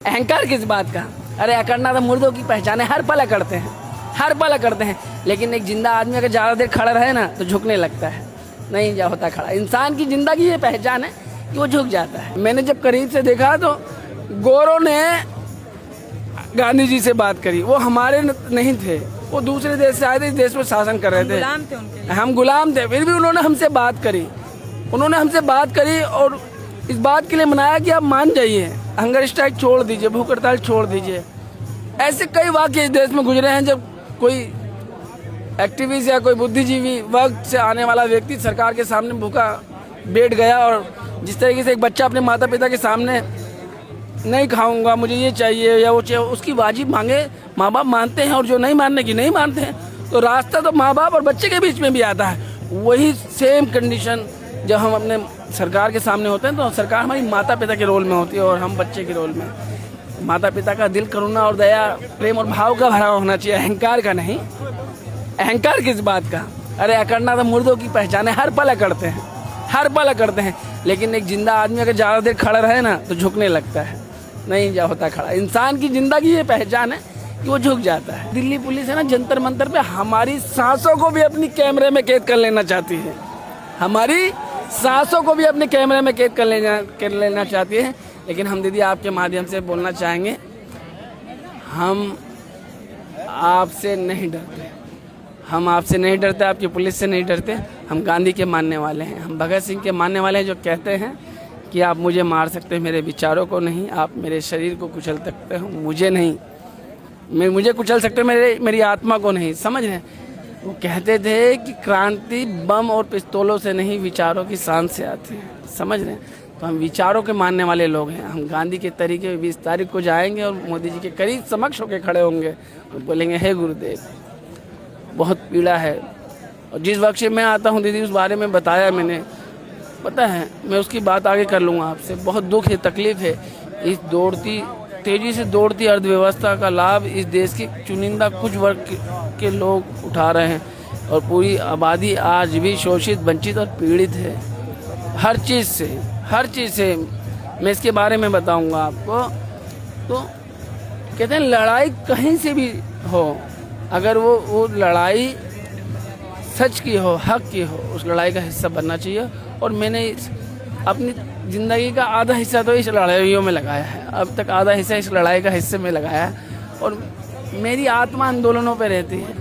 अहंकार किस बात का? अरे अकड़ना तो मुर्दों की पहचान है, हर पल अकड़ते हैं, हर पल अकड़ते हैं। लेकिन एक जिंदा आदमी अगर ज़्यादा देर खड़ा रहे ना तो झुकने लगता है, नहीं जा होता खड़ा। इंसान की जिंदगी ये पहचान है कि वो झुक जाता है। मैंने जब करीब से देखा तो गोरों ने गांधी जी से बात करी, वो हमारे नहीं थे, वो दूसरे देश से आए थे, इस देश में शासन कर रहे थे, गुलाम थे उनके। हम गुलाम थे, फिर भी उन्होंने हमसे बात करी, और इस बात के लिए मनाया कि आप मान जाइए, हंगर स्ट्राइक छोड़ दीजिए, भूख हड़ताल छोड़ दीजिए। ऐसे कई वाक़ये इस देश में गुजरे हैं जब कोई एक्टिविस्ट या कोई बुद्धिजीवी वर्ग से आने वाला व्यक्ति सरकार के सामने भूखा बैठ गया, और जिस तरीके से एक बच्चा अपने माता पिता के सामने नहीं खाऊंगा, मुझे ये चाहिए या वो चाहिए, उसकी वाजिब मांगे माँ बाप मानते हैं, और जो नहीं मानने की नहीं मानते हैं। तो रास्ता तो माँ बाप और बच्चे के बीच में भी आता है। वही सेम कंडीशन जब हम अपने सरकार के सामने होते हैं तो सरकार हमारी माता पिता के रोल में होती है और हम बच्चे के रोल में। माता पिता का दिल करुणा और दया, प्रेम और भाव का भरा होना चाहिए, अहंकार का नहीं। अहंकार किस बात का? अरे अकड़ना तो मुर्दों की पहचान है, हर पल अकड़ते हैं, हर पल अकड़ते हैं। लेकिन एक जिंदा आदमी अगर ज़्यादा देर खड़ा रहे ना तो झुकने लगता है, नहीं जा होता खड़ा। इंसान की जिंदगी ये पहचान है कि वो झुक जाता है। दिल्ली पुलिस है ना, जंतर मंतर पे हमारी सांसों को भी अपनी कैमरे में कैद कर लेना चाहती है, हमारी सांसों को भी अपने कैमरे में कैद कर लेना चाहती है। लेकिन हम दीदी आपके माध्यम से बोलना चाहेंगे, हम आपसे नहीं डरते, हम आपसे नहीं डरते, आपकी पुलिस से नहीं डरते। हम गांधी के मानने वाले हैं, हम भगत सिंह के मानने वाले हैं, जो कहते हैं कि आप मुझे मार सकते हो, मेरे विचारों को नहीं, आप मेरे शरीर को कुचल सकते हो, मुझे नहीं, मुझे कुचल सकते हो, मेरी आत्मा को नहीं। समझ रहे हैं? वो कहते थे कि क्रांति बम और पिस्तौलों से नहीं, विचारों की शान से आती है। समझ रहे हैं? तो हम विचारों के मानने वाले लोग हैं। हम गांधी के तरीके 20 तारीख को जाएंगे और मोदी जी के करीब समक्ष होकर खड़े होंगे और बोलेंगे, हे गुरुदेव, बहुत पीड़ा है। और जिस वक्त से मैं आता हूँ दीदी, उस बारे में बताया मैंने, पता है, मैं उसकी बात आगे कर लूँगा आपसे। बहुत दुख है, तकलीफ है। इस तेजी से दौड़ती अर्थव्यवस्था का लाभ इस देश की चुनिंदा कुछ वर्ग के लोग उठा रहे हैं, और पूरी आबादी आज भी शोषित, वंचित और पीड़ित है, हर चीज़ से। मैं इसके बारे में बताऊंगा आपको। तो कहते हैं लड़ाई कहीं से भी हो, अगर वो लड़ाई सच की हो, हक की हो, उस लड़ाई का हिस्सा बनना चाहिए। और मैंने अपनी ज़िंदगी का आधा हिस्सा तो इस लड़ाइयों में लगाया है, अब तक आधा हिस्सा इस लड़ाई का हिस्से में लगाया है, और मेरी आत्मा आंदोलनों पे रहती है।